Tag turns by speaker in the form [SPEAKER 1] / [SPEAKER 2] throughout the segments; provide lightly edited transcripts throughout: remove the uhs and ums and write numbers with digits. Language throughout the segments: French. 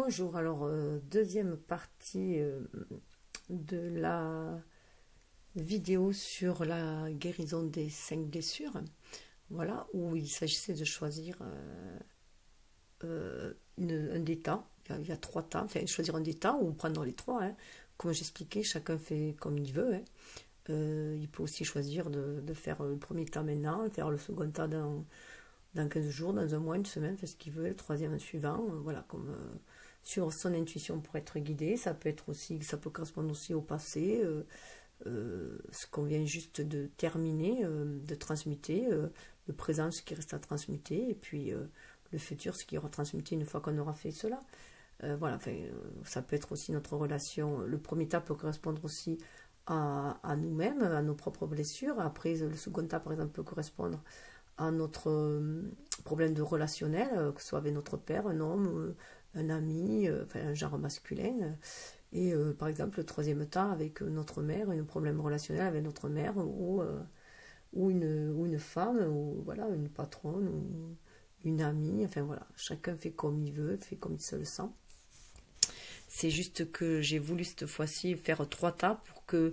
[SPEAKER 1] Bonjour, alors deuxième partie de la vidéo sur la guérison des 5 blessures, voilà, où il s'agissait de choisir un des temps. Il y a 3 temps, enfin choisir un des temps ou prendre les 3, hein. Comme j'expliquais, chacun fait comme il veut, hein. Il peut aussi choisir de faire le premier temps maintenant, faire le second temps dans 15 jours, dans un mois, une semaine, fait ce qu'il veut, le troisième suivant, voilà, comme sur son intuition pour être guidé. Ça peut être aussi, ça peut correspondre aussi au passé, ce qu'on vient juste de terminer, de transmuter, le présent, ce qui reste à transmuter, et puis le futur, ce qui aura transmuté une fois qu'on aura fait cela. Voilà, enfin, ça peut être aussi notre relation. Le premier tas peut correspondre aussi à nous-mêmes, à nos propres blessures. Après, le second tas, par exemple, peut correspondre à notre problème de relationnel, que ce soit avec notre père, un homme, un ami, enfin un genre masculin. Et par exemple, le troisième temps avec notre mère, un problème relationnel avec notre mère ou une femme, ou voilà, une patronne, ou une amie. Enfin voilà, chacun fait comme il veut, fait comme il se le sent. C'est juste que j'ai voulu cette fois-ci faire 3 tas pour que,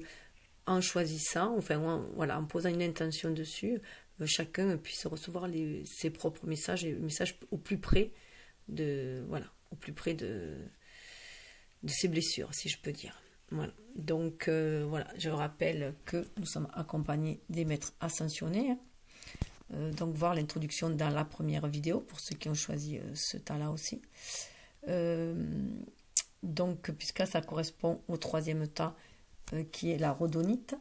[SPEAKER 1] en choisissant, enfin voilà, en posant une intention dessus, chacun puisse recevoir ses propres messages, et messages au plus près de, voilà, au plus près de ses blessures, si je peux dire. Voilà. Donc voilà, je rappelle que nous sommes accompagnés des maîtres ascensionnés, hein. Donc voir l'introduction dans la première vidéo pour ceux qui ont choisi ce tas-là aussi. Donc puisque ça correspond au troisième tas qui est la rhodonite.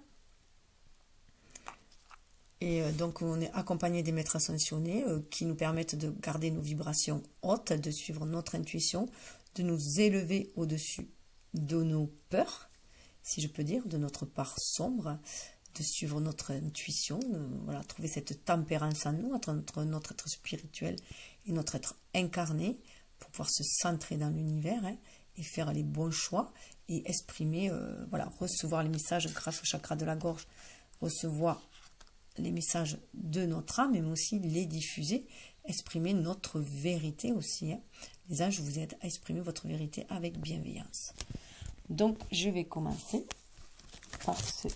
[SPEAKER 1] Et donc on est accompagné des maîtres ascensionnés qui nous permettent de garder nos vibrations hautes, de suivre notre intuition, de nous élever au-dessus de nos peurs, si je peux dire, de notre part sombre, de suivre notre intuition, voilà, trouver cette tempérance en nous entre notre être spirituel et notre être incarné pour pouvoir se centrer dans l'univers, hein, et faire les bons choix et exprimer, voilà, recevoir les messages grâce au chakra de la gorge, recevoir les messages de notre âme, mais aussi les diffuser, exprimer notre vérité aussi, hein. Les anges vous aident à exprimer votre vérité avec bienveillance. Donc, je vais commencer par ce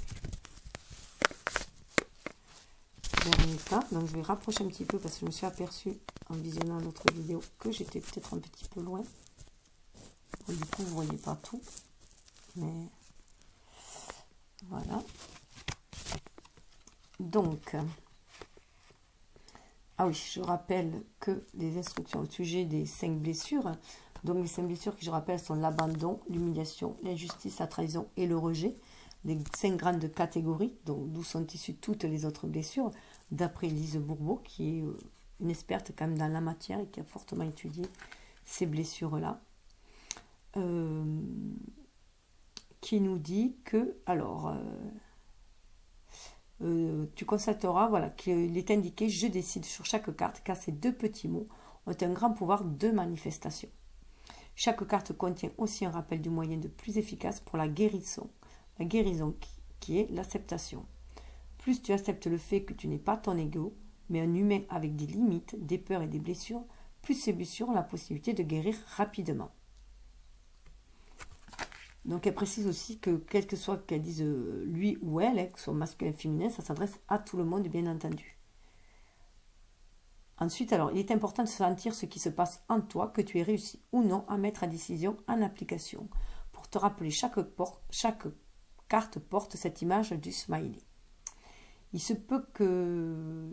[SPEAKER 1] dernier tas. Donc, je vais rapprocher un petit peu parce que je me suis aperçue en visionnant l'autre vidéo que j'étais peut-être un petit peu loin. Du coup, vous ne voyez pas tout, mais voilà. Donc, ah oui, je rappelle que les instructions au sujet des 5 blessures, donc les 5 blessures qui, je rappelle, sont l'abandon, l'humiliation, l'injustice, la trahison et le rejet, les 5 grandes catégories, donc d'où sont issues toutes les autres blessures, d'après Lise Bourbeau, qui est une experte quand même dans la matière et qui a fortement étudié ces blessures-là. Qui nous dit que, alors, tu constateras, voilà, qu'il est indiqué « Je décide » sur chaque carte, car ces 2 petits mots ont un grand pouvoir de manifestation. Chaque carte contient aussi un rappel du moyen de plus efficace pour la guérison qui est l'acceptation. Plus tu acceptes le fait que tu n'es pas ton ego, mais un humain avec des limites, des peurs et des blessures, plus ces blessures ont la possibilité de guérir rapidement. Donc elle précise aussi que quel que soit qu'elle dise lui ou elle, hein, que ce soit masculin ou féminin, ça s'adresse à tout le monde, bien entendu. Ensuite, alors, il est important de sentir ce qui se passe en toi, que tu aies réussi ou non à mettre la décision en application. Pour te rappeler, chaque carte porte cette image du smiley. Il se peut que,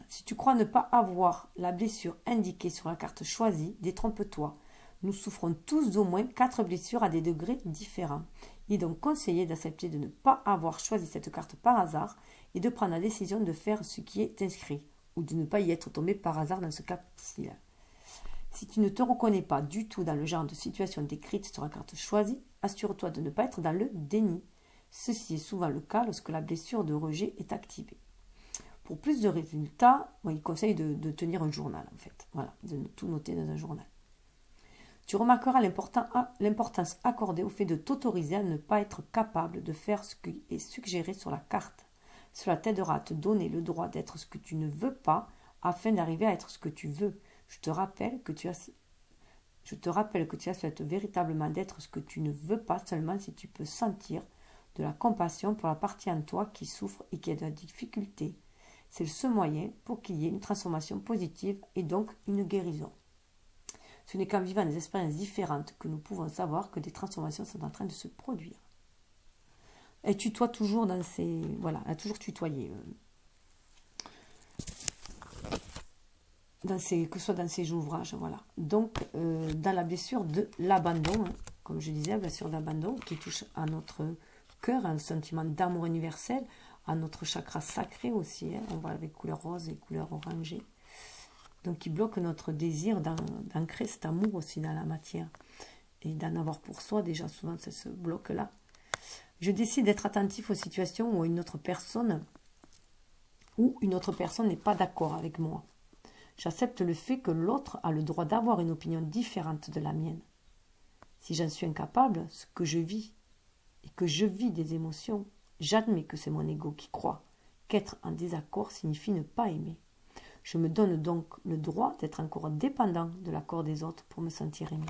[SPEAKER 1] si tu crois ne pas avoir la blessure indiquée sur la carte choisie, détrompe-toi. Nous souffrons tous d'au moins 4 blessures à des degrés différents. Il est donc conseillé d'accepter de ne pas avoir choisi cette carte par hasard et de prendre la décision de faire ce qui est inscrit, ou de ne pas y être tombé par hasard dans ce cas-ci. Si tu ne te reconnais pas du tout dans le genre de situation décrite sur la carte choisie, assure-toi de ne pas être dans le déni. Ceci est souvent le cas lorsque la blessure de rejet est activée. Pour plus de résultats, il conseille de tenir un journal, en fait. Voilà, de tout noter dans un journal. Tu remarqueras l'importance accordée au fait de t'autoriser à ne pas être capable de faire ce qui est suggéré sur la carte. Cela t'aidera à te donner le droit d'être ce que tu ne veux pas afin d'arriver à être ce que tu veux. Je te rappelle que tu as Je te rappelle que tu acceptes véritablement d'être ce que tu ne veux pas seulement si tu peux sentir de la compassion pour la partie en toi qui souffre et qui a de la difficulté. C'est le seul moyen pour qu'il y ait une transformation positive et donc une guérison. Ce n'est qu'en vivant des expériences différentes que nous pouvons savoir que des transformations sont en train de se produire. Elle tutoie toujours dans ses... Voilà, elle a toujours tutoyé. Que ce soit dans ses ouvrages, voilà. Donc, dans la blessure de l'abandon, hein, comme je disais, la blessure d'abandon qui touche à notre cœur, un sentiment d'amour universel, à notre chakra sacré aussi, hein, on va avec couleur rose et couleur orangée. Donc, qui bloque notre désir d'ancrer cet amour aussi dans la matière et d'en avoir pour soi. Déjà, souvent, c'est ce bloc-là. Je décide d'être attentif aux situations où une autre personne n'est pas d'accord avec moi. J'accepte le fait que l'autre a le droit d'avoir une opinion différente de la mienne. Si j'en suis incapable, ce que je vis, et que je vis des émotions, j'admets que c'est mon ego qui croit qu'être en désaccord signifie ne pas aimer. Je me donne donc le droit d'être encore dépendant de l'accord des autres pour me sentir aimé.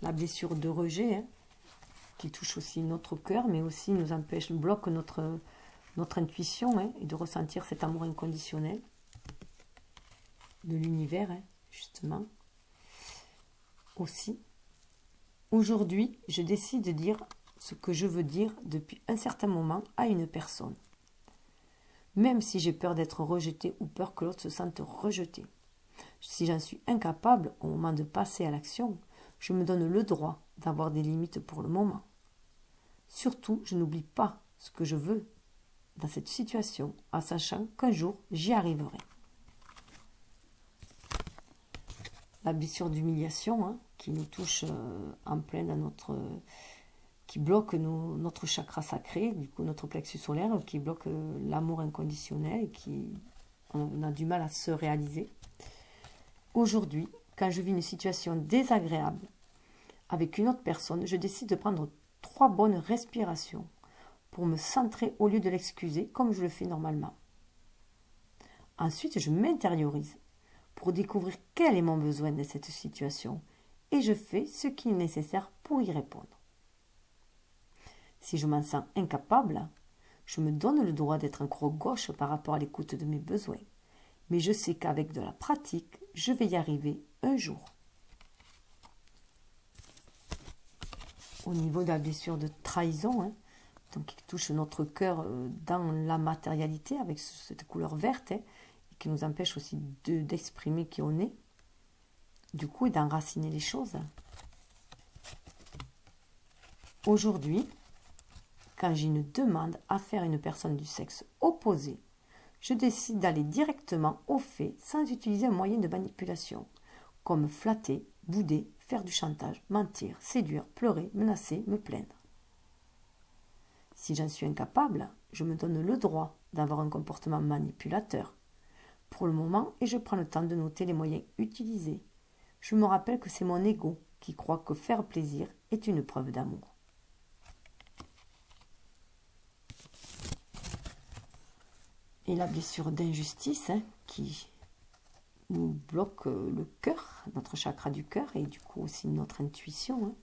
[SPEAKER 1] La blessure de rejet, hein, qui touche aussi notre cœur, mais aussi nous empêche, bloque notre intuition, hein, et de ressentir cet amour inconditionnel de l'univers, hein, justement. Aussi, aujourd'hui, je décide de dire ce que je veux dire depuis un certain moment à une personne. Même si j'ai peur d'être rejetée ou peur que l'autre se sente rejeté. Si j'en suis incapable au moment de passer à l'action, je me donne le droit d'avoir des limites pour le moment. Surtout, je n'oublie pas ce que je veux dans cette situation, en sachant qu'un jour, j'y arriverai. La blessure d'humiliation, hein, qui nous touche en plein dans notre... qui bloque notre chakra sacré, du coup notre plexus solaire, qui bloque l'amour inconditionnel et qui on a du mal à se réaliser. Aujourd'hui, quand je vis une situation désagréable avec une autre personne, je décide de prendre 3 bonnes respirations pour me centrer au lieu de l'excuser comme je le fais normalement. Ensuite, je m'intériorise pour découvrir quel est mon besoin de cette situation et je fais ce qui est nécessaire pour y répondre. Si je m'en sens incapable, je me donne le droit d'être encore gauche par rapport à l'écoute de mes besoins. Mais je sais qu'avec de la pratique, je vais y arriver un jour. Au niveau de la blessure de trahison, hein, donc qui touche notre cœur dans la matérialité avec cette couleur verte, hein, et qui nous empêche aussi d'exprimer qui on est, du coup, et d'enraciner les choses. Aujourd'hui, quand j'ai une demande à faire à une personne du sexe opposé, je décide d'aller directement au fait sans utiliser un moyen de manipulation, comme flatter, bouder, faire du chantage, mentir, séduire, pleurer, menacer, me plaindre. Si j'en suis incapable, je me donne le droit d'avoir un comportement manipulateur pour le moment et je prends le temps de noter les moyens utilisés. Je me rappelle que c'est mon ego qui croit que faire plaisir est une preuve d'amour. Et la blessure d'injustice, hein, qui nous bloque le cœur, notre chakra du cœur et du coup aussi notre intuition. Hein.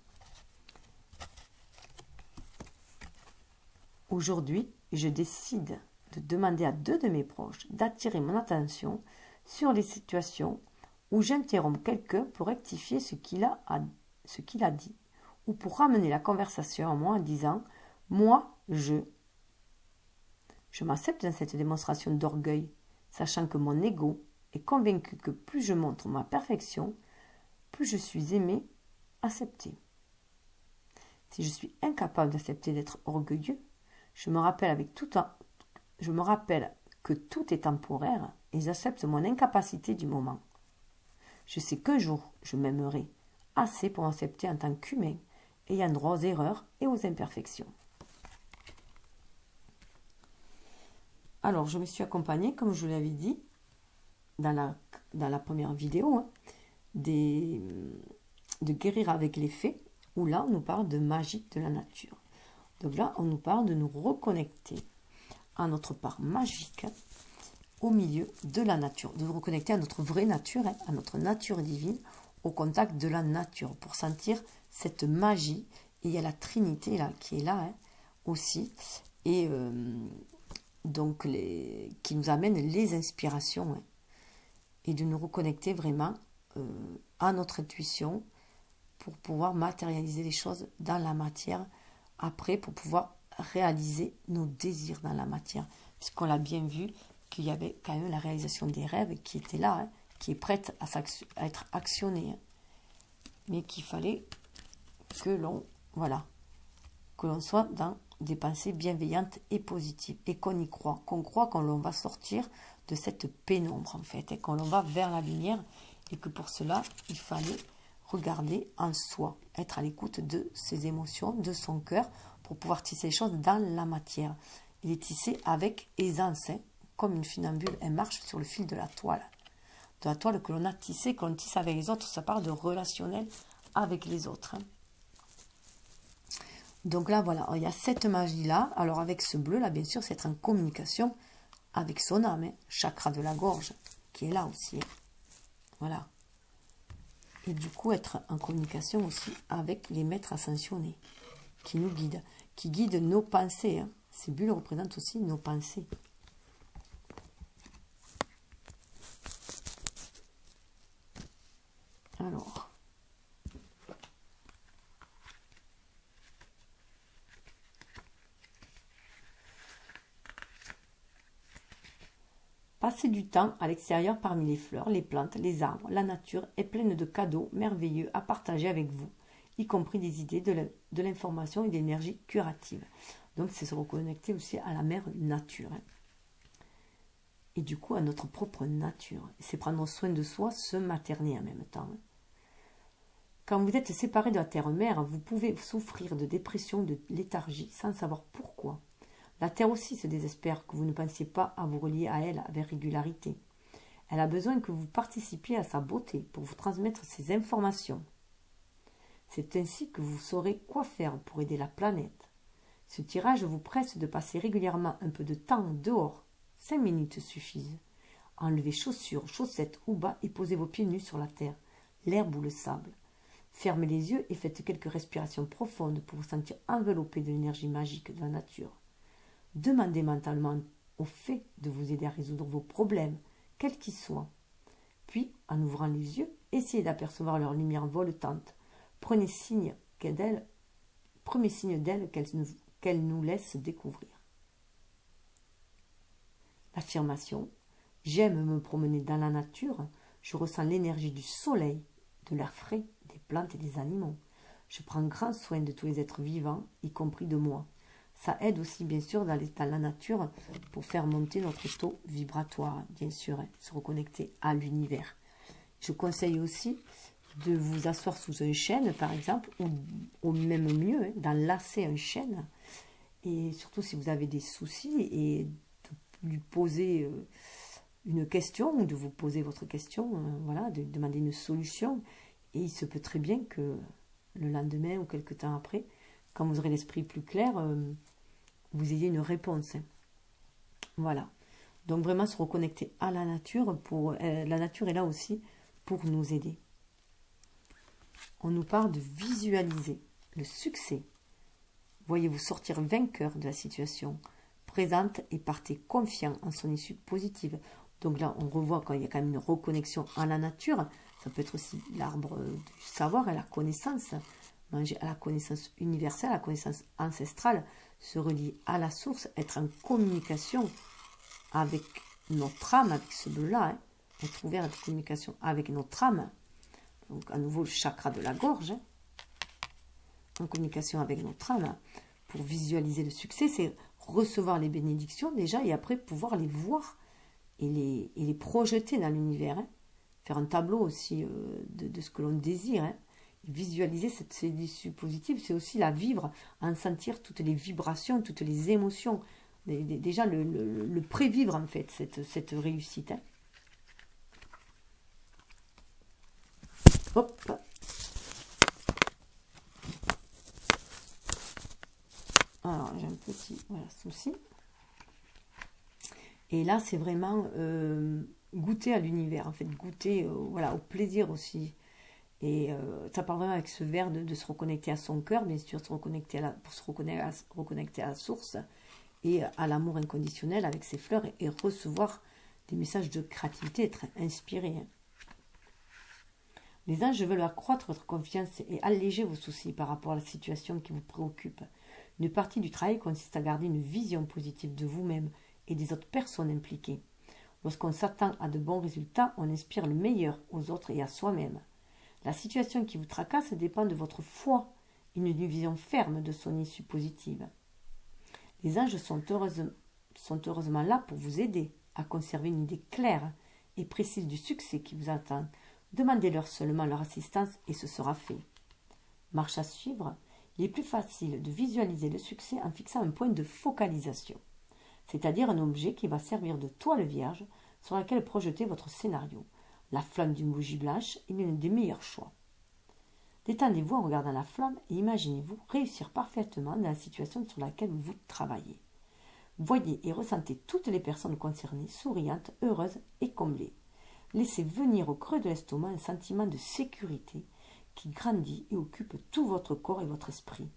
[SPEAKER 1] Aujourd'hui, je décide de demander à 2 de mes proches d'attirer mon attention sur les situations où j'interromps quelqu'un pour rectifier ce qu'il a dit ou pour ramener la conversation à moi en disant « moi, je ». Je m'accepte dans cette démonstration d'orgueil, sachant que mon ego est convaincu que plus je montre ma perfection, plus je suis aimé, accepté. Si je suis incapable d'accepter d'être orgueilleux, je me rappelle que tout est temporaire et j'accepte mon incapacité du moment. Je sais qu'un jour, je m'aimerai assez pour accepter en tant qu'humain, ayant droit aux erreurs et aux imperfections. Alors, je me suis accompagnée, comme je vous l'avais dit, dans la première vidéo, hein, de guérir avec les fées, où là, on nous parle de magie de la nature. Donc là, on nous parle de nous reconnecter à notre part magique, au milieu de la nature, de vous reconnecter à notre vraie nature, à notre nature divine, au contact de la nature, pour sentir cette magie. Et il y a la Trinité là, qui est là aussi, et donc qui nous amène les inspirations, et de nous reconnecter vraiment à notre intuition, pour pouvoir matérialiser les choses dans la matière, après pour pouvoir réaliser nos désirs dans la matière, puisqu'on l'a bien vu qu'il y avait quand même la réalisation des rêves qui était là, qui est prête à être actionnée, mais qu'il fallait que l'on soit dans des pensées bienveillantes et positives, et qu'on y croit, qu'on va sortir de cette pénombre en fait, et qu'on va vers la lumière, et que pour cela il fallait regarder en soi, être à l'écoute de ses émotions, de son cœur, pour pouvoir tisser les choses dans la matière. Il est tissé avec aisance, comme une funambule, elle marche sur le fil de la toile que l'on a tissé, que l'on tisse avec les autres. Ça parle de relationnel avec les autres. Donc là, voilà, il y a cette magie-là. Alors avec ce bleu-là, bien sûr, c'est être en communication avec son âme, chakra de la gorge, qui est là aussi. Voilà. Et du coup, être en communication aussi avec les maîtres ascensionnés, qui nous guident, qui guident nos pensées. Ces bulles représentent aussi nos pensées. Alors, passez du temps à l'extérieur parmi les fleurs, les plantes, les arbres. La nature est pleine de cadeaux merveilleux à partager avec vous, y compris des idées, de l'information et de l'énergie curative. Donc, c'est se reconnecter aussi à la mère nature. Et du coup, à notre propre nature. C'est prendre soin de soi, se materner en même temps. Quand vous êtes séparé de la terre-mère, vous pouvez souffrir de dépression, de léthargie, sans savoir pourquoi. La terre aussi se désespère que vous ne pensiez pas à vous relier à elle avec régularité. Elle a besoin que vous participiez à sa beauté pour vous transmettre ses informations. C'est ainsi que vous saurez quoi faire pour aider la planète. Ce tirage vous presse de passer régulièrement un peu de temps dehors. 5 minutes suffisent. Enlevez chaussures, chaussettes ou bas et posez vos pieds nus sur la terre, l'herbe ou le sable. Fermez les yeux et faites quelques respirations profondes pour vous sentir enveloppé de l'énergie magique de la nature. Demandez mentalement au fait de vous aider à résoudre vos problèmes, quels qu'ils soient. Puis, en ouvrant les yeux, essayez d'apercevoir leur lumière voltante. Prenez signe d'elle qu'elle nous laisse découvrir. L'affirmation « J'aime me promener dans la nature, je ressens l'énergie du soleil, de l'air frais, des plantes et des animaux. Je prends grand soin de tous les êtres vivants, y compris de moi. » Ça aide aussi, bien sûr, dans la nature pour faire monter notre taux vibratoire, bien sûr, se reconnecter à l'univers. Je conseille aussi de vous asseoir sous un chêne, par exemple, ou même mieux, d'enlacer un chêne. Et surtout si vous avez des soucis, et de lui poser une question, ou de vous poser votre question, voilà, de demander une solution. Et il se peut très bien que le lendemain ou quelque temps après, quand vous aurez l'esprit plus clair, vous ayez une réponse. Voilà. Donc vraiment se reconnecter à la nature. La nature est là aussi pour nous aider. On nous parle de visualiser le succès. Voyez-vous sortir vainqueur de la situation présente et partez confiant en son issue positive. Donc là, on revoit quand il y a quand même une reconnexion à la nature. Ça peut être aussi l'arbre du savoir et la connaissance. Manger à la connaissance universelle, à la connaissance ancestrale, se relier à la source, être en communication avec notre âme, avec ce bleu-là, être ouvert à la communication avec notre âme. Donc à nouveau le chakra de la gorge, en communication avec notre âme, pour visualiser le succès, c'est recevoir les bénédictions déjà et après pouvoir les voir et les projeter dans l'univers. Faire un tableau aussi de ce que l'on désire. Visualiser ces issues positives, c'est aussi la vivre, en sentir toutes les vibrations, toutes les émotions. Déjà le prévivre en fait, cette réussite. Hop. Alors j'ai un petit souci. Et là, c'est vraiment goûter à l'univers, en fait, goûter voilà, au plaisir aussi. Et ça part vraiment avec ce verre de se reconnecter à son cœur, bien sûr, se reconnecter pour se reconnecter à la source et à l'amour inconditionnel avec ses fleurs et recevoir des messages de créativité, être inspiré. Hein. Les anges veulent accroître votre confiance et alléger vos soucis par rapport à la situation qui vous préoccupe. Une partie du travail consiste à garder une vision positive de vous-même et des autres personnes impliquées. Lorsqu'on s'attend à de bons résultats, on inspire le meilleur aux autres et à soi-même. La situation qui vous tracasse dépend de votre foi et d'une vision ferme de son issue positive. Les anges sont heureusement là pour vous aider à conserver une idée claire et précise du succès qui vous attend. Demandez-leur seulement leur assistance et ce sera fait. Marche à suivre. Il est plus facile de visualiser le succès en fixant un point de focalisation, c'est-à-dire un objet qui va servir de toile vierge sur laquelle projeter votre scénario. La flamme d'une bougie blanche est l'un des meilleurs choix. Détendez-vous en regardant la flamme et imaginez-vous réussir parfaitement dans la situation sur laquelle vous travaillez. Voyez et ressentez toutes les personnes concernées, souriantes, heureuses et comblées. Laissez venir au creux de l'estomac un sentiment de sécurité qui grandit et occupe tout votre corps et votre esprit.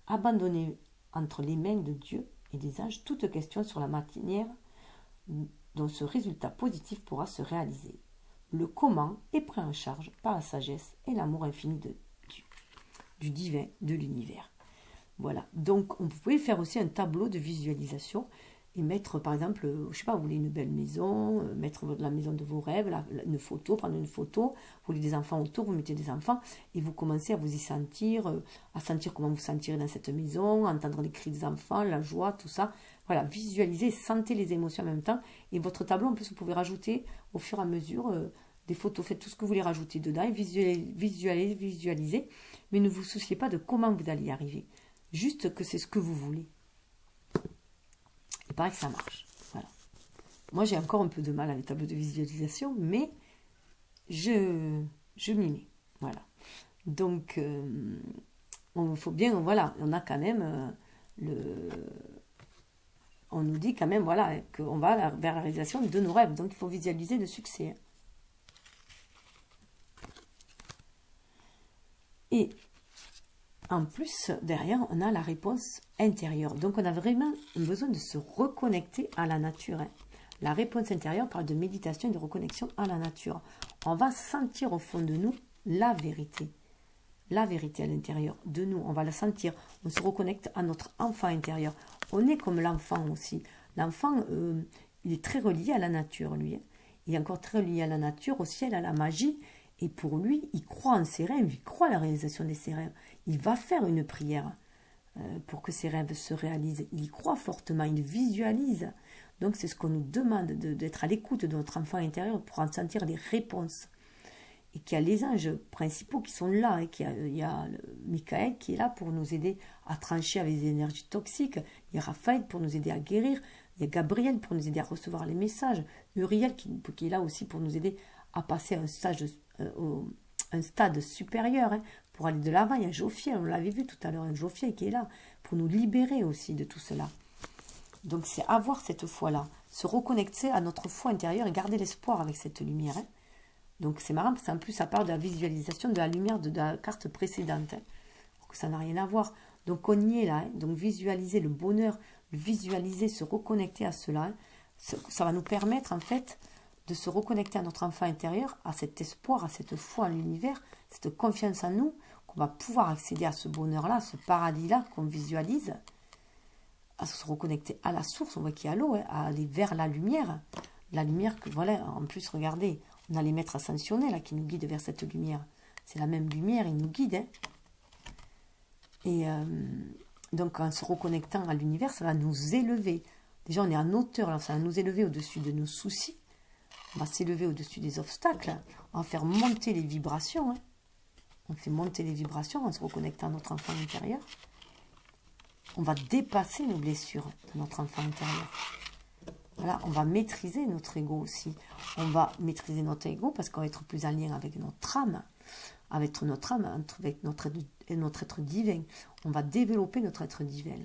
[SPEAKER 1] Abandonnez entre les mains de Dieu et des anges toute question sur la manière dont ce résultat positif pourra se réaliser. Le comment est pris en charge par la sagesse et l'amour infini du divin, de l'univers. Voilà, donc vous pouvez faire aussi un tableau de visualisation et mettre par exemple, je sais pas, vous voulez une belle maison, mettre la maison de vos rêves, une photo, prendre une photo, vous voulez des enfants autour, vous mettez des enfants et vous commencez à vous y sentir, à sentir comment vous sentirez dans cette maison, entendre les cris des enfants, la joie, tout ça. Voilà, visualisez, sentez les émotions en même temps et votre tableau, en plus, vous pouvez rajouter au fur et à mesure des photos, faites tout ce que vous voulez rajouter dedans et visualisez, mais ne vous souciez pas de comment vous allez y arriver, juste que c'est ce que vous voulez. Il paraît que ça marche. Voilà. Moi, j'ai encore un peu de mal avec les tableaux de visualisation, mais je m'y mets. Voilà. Donc, il faut bien, voilà, on a quand même on nous dit quand même, voilà, qu'on va vers la réalisation de nos rêves. Donc, il faut visualiser le succès. Et en plus, derrière, on a la réponse intérieure. Donc, on a vraiment besoin de se reconnecter à la nature. Hein. La réponse intérieure parle de méditation et de reconnexion à la nature. On va sentir au fond de nous la vérité. La vérité à l'intérieur de nous. On va la sentir. On se reconnecte à notre enfant intérieur. On est comme l'enfant aussi. L'enfant, il est très relié à la nature, lui. Hein. Il est encore très relié à la nature, au ciel, à la magie. Et pour lui, il croit en ses rêves, il croit à la réalisation de ses rêves. Il va faire une prière pour que ses rêves se réalisent. Il y croit fortement, il visualise. Donc c'est ce qu'on nous demande, d'être à l'écoute de notre enfant intérieur pour en sentir les réponses. Et qu'il y a les anges principaux qui sont là, et qu'il y a Michael qui est là pour nous aider à trancher avec les énergies toxiques. Il y a Raphaël pour nous aider à guérir. Il y a Gabriel pour nous aider à recevoir les messages. Uriel qui est là aussi pour nous aider à passer à un stade supérieur, hein, pour aller de l'avant. Il y a Jophiel, on l'avait vu tout à l'heure, Jophiel qui est là pour nous libérer aussi de tout cela. Donc c'est avoir cette foi-là, se reconnecter à notre foi intérieure et garder l'espoir avec cette lumière. Hein. Donc c'est marrant parce qu'en plus ça part de la visualisation de la lumière de la carte précédente, hein, alors que ça n'a rien à voir. Donc on y est là, hein. Donc visualiser le bonheur, visualiser, se reconnecter à cela, hein. Ça va nous permettre en fait de se reconnecter à notre enfant intérieur, à cet espoir, à cette foi en l'univers, cette confiance en nous, qu'on va pouvoir accéder à ce bonheur-là, à ce paradis-là qu'on visualise, à se reconnecter à la source, on voit qu'il y a l'eau, hein, à aller vers la lumière que, voilà, en plus, regardez, on a les maîtres ascensionnés là, qui nous guident vers cette lumière. C'est la même lumière, ils nous guident. Hein. Et donc, en se reconnectant à l'univers, ça va nous élever. Déjà, on est en hauteur, là, ça va nous élever au-dessus de nos soucis. On va s'élever au-dessus des obstacles. On va faire monter les vibrations. Hein. On fait monter les vibrations en se reconnectant à notre enfant intérieur. On va dépasser nos blessures de notre enfant intérieur. Voilà, on va maîtriser notre ego aussi. On va maîtriser notre ego parce qu'on va être plus en lien avec notre âme, avec notre être divin. On va développer notre être divin.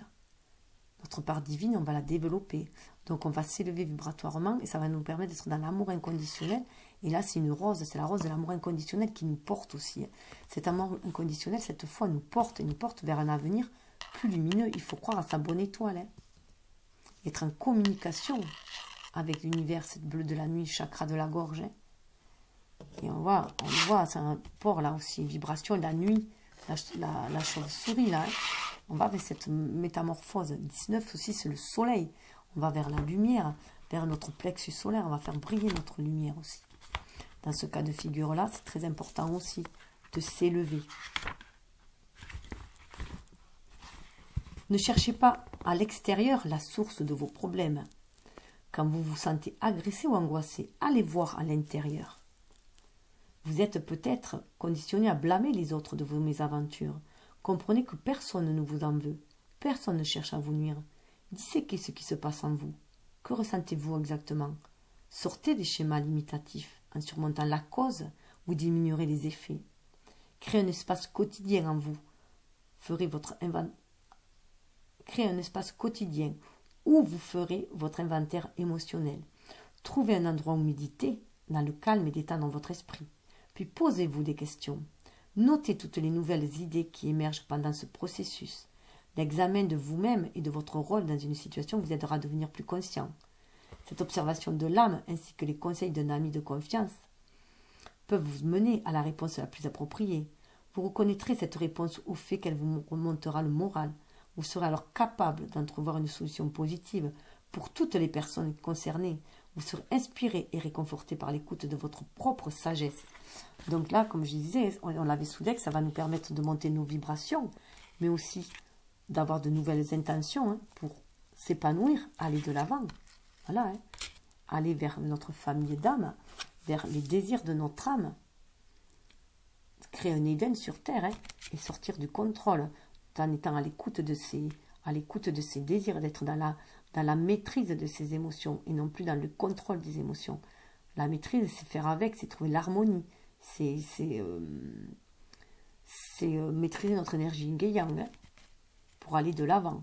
[SPEAKER 1] Notre part divine, on va la développer. Donc on va s'élever vibratoirement et ça va nous permettre d'être dans l'amour inconditionnel. Et là, c'est une rose, c'est la rose de l'amour inconditionnel qui nous porte aussi. Cet amour inconditionnel, cette fois, nous porte vers un avenir plus lumineux. Il faut croire à sa bonne étoile. Hein. Être en communication avec l'univers, cette bleue de la nuit, chakra de la gorge. Hein. Et on le voit, c'est un rapport là aussi, vibration de la nuit, la chauve-souris là. Hein. On va vers cette métamorphose. 19 aussi, c'est le soleil. On va vers la lumière, vers notre plexus solaire. On va faire briller notre lumière aussi. Dans ce cas de figure-là, c'est très important aussi de s'élever. Ne cherchez pas à l'extérieur la source de vos problèmes. Quand vous vous sentez agressé ou angoissé, allez voir à l'intérieur. Vous êtes peut-être conditionné à blâmer les autres de vos mésaventures. Comprenez que personne ne vous en veut. Personne ne cherche à vous nuire. Disséquez ce qui se passe en vous. Que ressentez-vous exactement? Sortez des schémas limitatifs. En surmontant la cause, vous diminuerez les effets. Créez un espace quotidien en vous. Créez un espace quotidien où vous ferez votre inventaire émotionnel. Trouvez un endroit où méditer, dans le calme et détendre votre esprit. Puis posez-vous des questions. Notez toutes les nouvelles idées qui émergent pendant ce processus. L'examen de vous-même et de votre rôle dans une situation vous aidera à devenir plus conscient. Cette observation de l'âme ainsi que les conseils d'un ami de confiance peuvent vous mener à la réponse la plus appropriée. Vous reconnaîtrez cette réponse au fait qu'elle vous remontera le moral. Vous serez alors capable d'entrevoir une solution positive pour toutes les personnes concernées. Vous serez inspiré et réconforté par l'écoute de votre propre sagesse. Donc là, comme je disais, on l'avait soudé que ça va nous permettre de monter nos vibrations, mais aussi d'avoir de nouvelles intentions hein, pour s'épanouir, aller de l'avant. Voilà, hein. Aller vers notre famille d'âme, vers les désirs de notre âme. Créer un Éden sur Terre hein, et sortir du contrôle en étant à l'écoute de ses désirs, d'être dans la maîtrise de ses émotions et non plus dans le contrôle des émotions. La maîtrise, c'est faire avec, c'est trouver l'harmonie, c'est maîtriser notre énergie yin hein, pour aller de l'avant.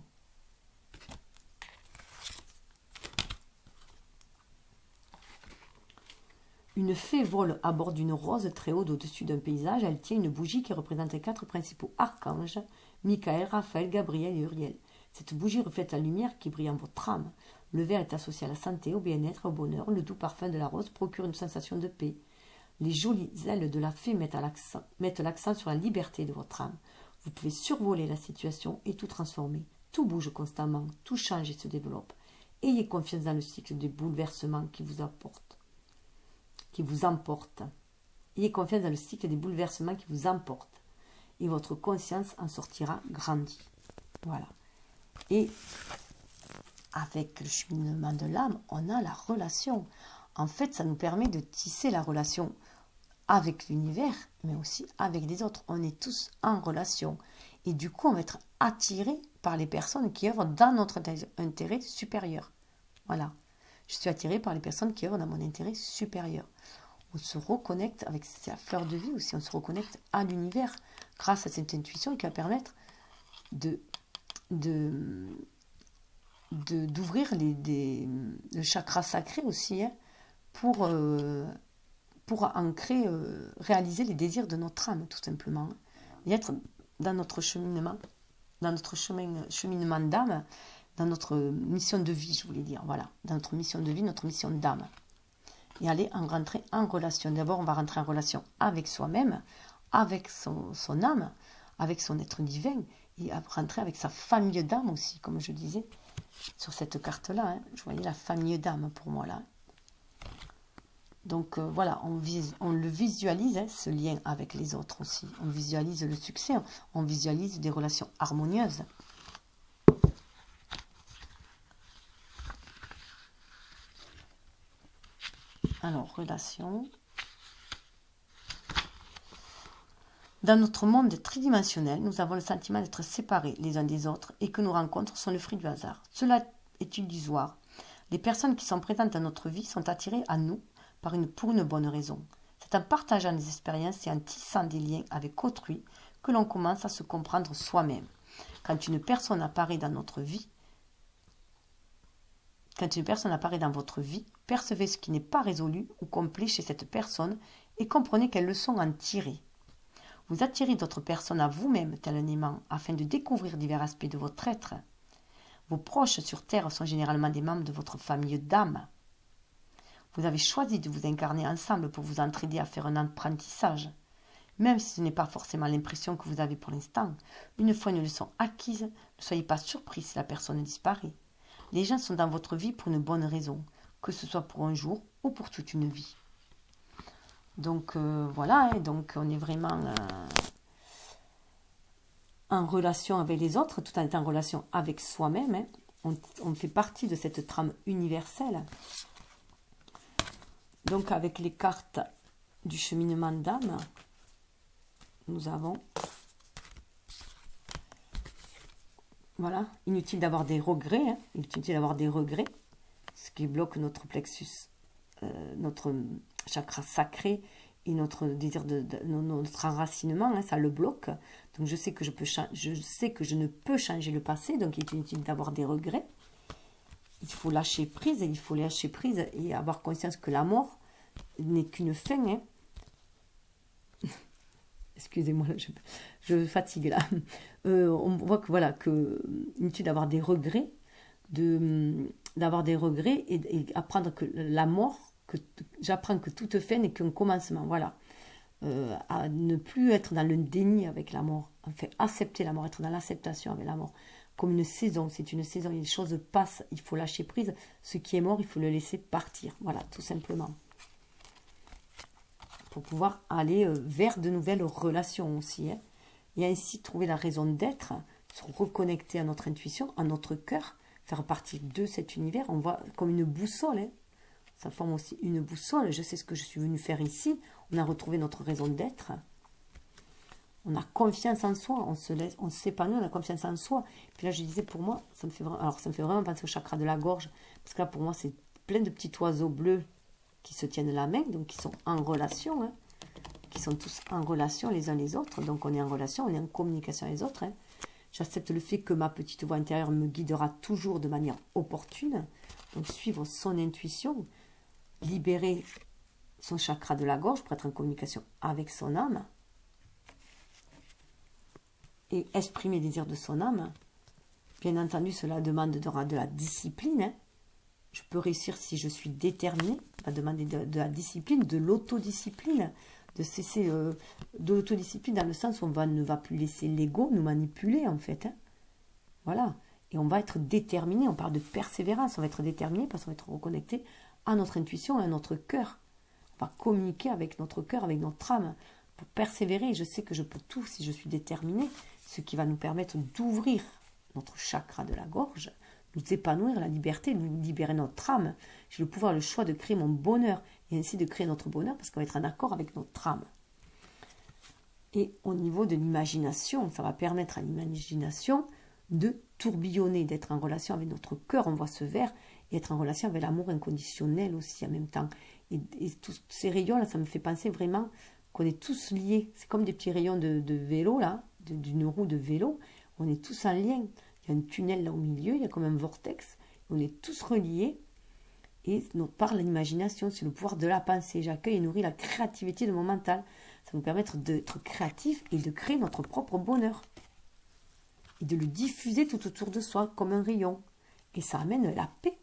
[SPEAKER 1] Une fée vole à bord d'une rose très haute au-dessus d'un paysage. Elle tient une bougie qui représente les 4 principaux archanges, Michael, Raphaël, Gabriel et Uriel. Cette bougie reflète la lumière qui brille en votre âme. Le vert est associé à la santé, au bien-être et au bonheur. Le doux parfum de la rose procure une sensation de paix. Les jolies ailes de la fée mettent l'accent sur la liberté de votre âme. Vous pouvez survoler la situation et tout transformer. Tout bouge constamment, tout change et se développe. Ayez confiance dans le cycle des bouleversements qui vous emporte. Ayez confiance dans le cycle des bouleversements qui vous emporte. Et votre conscience en sortira grandie. Voilà. Et avec le cheminement de l'âme, on a la relation. En fait, ça nous permet de tisser la relation avec l'univers, mais aussi avec les autres. On est tous en relation. Et du coup, on va être attiré par les personnes qui œuvrent dans notre intérêt supérieur. Voilà. Je suis attirée par les personnes qui œuvrent dans mon intérêt supérieur. On se reconnecte avec sa fleur de vie aussi, on se reconnecte à l'univers grâce à cette intuition qui va permettre d'ouvrir le chakra sacré aussi hein, pour ancrer, réaliser les désirs de notre âme tout simplement. Et être dans notre cheminement d'âme, dans notre mission de vie, je voulais dire, voilà, dans notre mission de vie, notre mission d'âme. Et rentrer en relation. D'abord, on va rentrer en relation avec soi-même, avec son âme, avec son être divin, et rentrer avec sa famille d'âme aussi, comme je disais, sur cette carte-là. Hein, je voyais la famille d'âme pour moi là. Donc voilà, on le visualise, hein, ce lien avec les autres aussi. On visualise le succès, on visualise des relations harmonieuses. Alors, relation. Dans notre monde tridimensionnel, nous avons le sentiment d'être séparés les uns des autres et que nos rencontres sont le fruit du hasard. Cela est illusoire. Les personnes qui sont présentes dans notre vie sont attirées à nous pour une bonne raison. C'est en partageant des expériences et en tissant des liens avec autrui que l'on commence à se comprendre soi-même. Quand une personne apparaît dans notre vie, Quand une personne apparaît dans votre vie, percevez ce qui n'est pas résolu ou complet chez cette personne et comprenez quelles leçons en tirer. Vous attirez d'autres personnes à vous-même tel un aimant afin de découvrir divers aspects de votre être. Vos proches sur Terre sont généralement des membres de votre famille d'âme. Vous avez choisi de vous incarner ensemble pour vous entraider à faire un apprentissage. Même si ce n'est pas forcément l'impression que vous avez pour l'instant, une fois une leçon acquise, ne soyez pas surpris si la personne disparaît. Les gens sont dans votre vie pour une bonne raison, que ce soit pour un jour ou pour toute une vie. Donc voilà, donc on est vraiment en relation avec les autres, tout en étant en relation avec soi-même. On fait partie de cette trame universelle. Donc avec les cartes du cheminement d'âme, nous avons, voilà, inutile d'avoir des regrets, inutile d'avoir des regrets, ce qui bloque notre plexus, notre chakra sacré et notre désir notre enracinement, ça le bloque. Donc je sais que je ne peux changer le passé, donc il est inutile d'avoir des regrets. Il faut lâcher prise, et avoir conscience que la mort n'est qu'une fin. Excusez-moi, je fatigue là. On voit que voilà, inutile d'avoir des regrets, et apprendre que la mort, j'apprends que toute fin n'est qu'un commencement. Voilà. À ne plus être dans le déni avec la mort. Enfin, accepter la mort, être dans l'acceptation avec la mort. Comme une saison, c'est une saison, les choses passent, il faut lâcher prise. Ce qui est mort, il faut le laisser partir. Voilà, tout simplement. Pour pouvoir aller vers de nouvelles relations aussi. Et ainsi trouver la raison d'être, se reconnecter à notre intuition, à notre cœur, faire partie de cet univers. On voit comme une boussole. Ça forme aussi une boussole. Je sais ce que je suis venue faire ici. On a retrouvé notre raison d'être. On a confiance en soi. On s'épanouit, on a confiance en soi. Puis là, je disais, pour moi, ça me fait vraiment penser au chakra de la gorge. Parce que là, pour moi, c'est plein de petits oiseaux bleus qui se tiennent la main, donc qui sont en relation, qui sont tous en relation les uns les autres. Donc on est en relation, on est en communication les autres. J'accepte le fait que ma petite voix intérieure me guidera toujours de manière opportune. Donc suivre son intuition, libérer son chakra de la gorge pour être en communication avec son âme et exprimer les désirs de son âme. Bien entendu, cela demandera de la discipline. Je peux réussir si je suis déterminée. Ça va demander de la discipline, de l'autodiscipline, de cesser de l'autodiscipline dans le sens où on ne va plus laisser l'ego nous manipuler en fait. Voilà. Et on va être déterminé. On parle de persévérance. On va être déterminé parce qu'on va être reconnecté à notre intuition et à notre cœur. On va communiquer avec notre cœur, avec notre âme pour persévérer. Je sais que je peux tout si je suis déterminée. Ce qui va nous permettre d'ouvrir notre chakra de la gorge, nous épanouir, la liberté, nous libérer notre âme. J'ai le pouvoir, le choix de créer mon bonheur et ainsi de créer notre bonheur parce qu'on va être en accord avec notre âme. Et au niveau de l'imagination, ça va permettre à l'imagination de tourbillonner, d'être en relation avec notre cœur, on voit ce vert, et être en relation avec l'amour inconditionnel aussi en même temps. Et tous ces rayons-là, ça me fait penser vraiment qu'on est tous liés. C'est comme des petits rayons de vélo, là, d'une roue de vélo. On est tous en lien. Il y a un tunnel là au milieu, il y a comme un vortex. On est tous reliés. Et par l'imagination, c'est le pouvoir de la pensée. J'accueille et nourris la créativité de mon mental. Ça va nous permettre d'être créatifs et de créer notre propre bonheur. Et de le diffuser tout autour de soi, comme un rayon. Et ça amène la paix.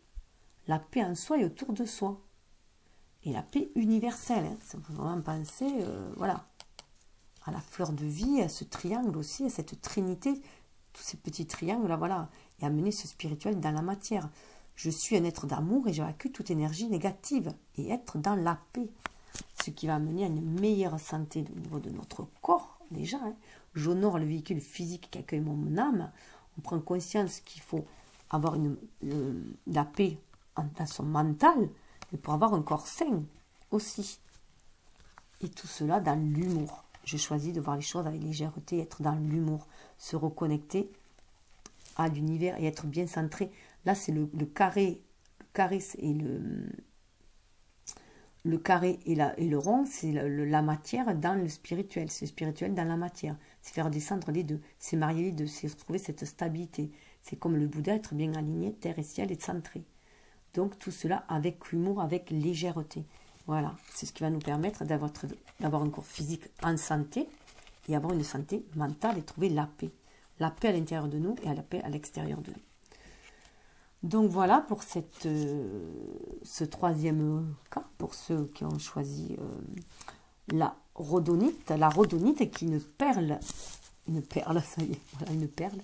[SPEAKER 1] La paix en soi et autour de soi. Et la paix universelle. Ça peut vraiment penser, voilà, à la fleur de vie, à ce triangle aussi, à cette trinité, tous ces petits triangles-là, voilà. Et amener ce spirituel dans la matière. Je suis un être d'amour et j'évacue toute énergie négative. Et être dans la paix. Ce qui va amener à une meilleure santé au niveau de notre corps, déjà. J'honore le véhicule physique qui accueille mon âme. On prend conscience qu'il faut avoir la paix dans son mental, mais pour avoir un corps sain aussi. Et tout cela dans l'humour. Je choisis de voir les choses avec légèreté, être dans l'humour, se reconnecter à l'univers et être bien centré. Là, c'est le carré. Le carré et le rond, c'est la matière dans le spirituel. C'est le spirituel dans la matière. C'est faire descendre les deux. C'est marier les deux. C'est retrouver cette stabilité. C'est comme le Bouddha, être bien aligné, terre et ciel, et centré. Donc tout cela avec humour, avec légèreté. Voilà, c'est ce qui va nous permettre d'avoir un corps physique en santé et avoir une santé mentale et trouver la paix. La paix à l'intérieur de nous et la paix à l'extérieur de nous. Donc voilà pour ce 3e cas, pour ceux qui ont choisi la rhodonite. La rhodonite qui est une perle, ça y est, voilà, une perle.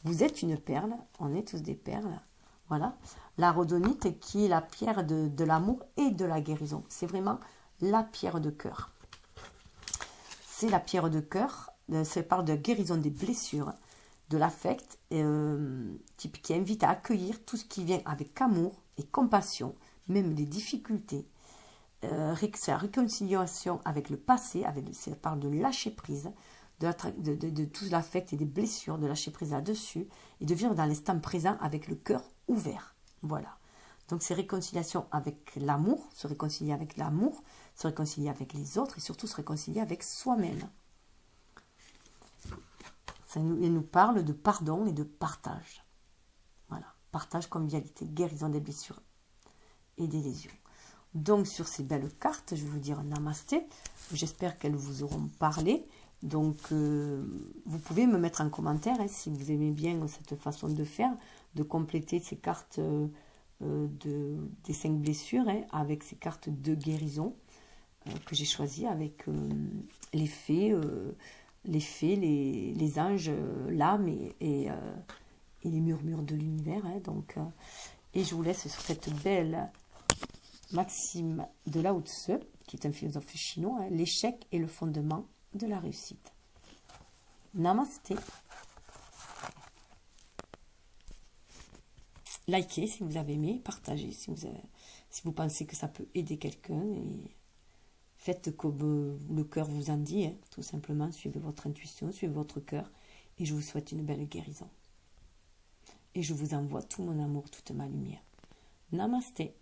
[SPEAKER 1] Vous êtes une perle, on est tous des perles. Voilà, la rhodonite qui est la pierre de l'amour et de la guérison. C'est vraiment la pierre de cœur. C'est la pierre de cœur, ça parle de guérison des blessures, de l'affect, qui invite à accueillir tout ce qui vient avec amour et compassion, même les difficultés. C'est la réconciliation avec le passé, ça parle de lâcher prise, de tout l'affect et des blessures, de lâcher prise là-dessus, et de vivre dans l'instant présent avec le cœur ouvert. Voilà. Donc c'est réconciliation avec l'amour, se réconcilier avec l'amour, se réconcilier avec les autres, et surtout se réconcilier avec soi-même. Il nous parle de pardon et de partage. Voilà, partage, convivialité, guérison des blessures et des lésions. Donc sur ces belles cartes, je vais vous dire namasté. J'espère qu'elles vous auront parlé. Donc vous pouvez me mettre en commentaire si vous aimez bien cette façon de faire, de compléter ces cartes des 5 blessures avec ces cartes de guérison que j'ai choisies avec les fées, les anges, l'âme et les murmures de l'univers. Et je vous laisse sur cette belle maxime de Lao Tzu, qui est un philosophe chinois, l'échec est le fondement de la réussite. Namasté. Likez si vous avez aimé, partagez si vous pensez que ça peut aider quelqu'un, et faites comme le cœur vous en dit, tout simplement, suivez votre intuition, suivez votre cœur, et je vous souhaite une belle guérison. Et je vous envoie tout mon amour, toute ma lumière. Namasté.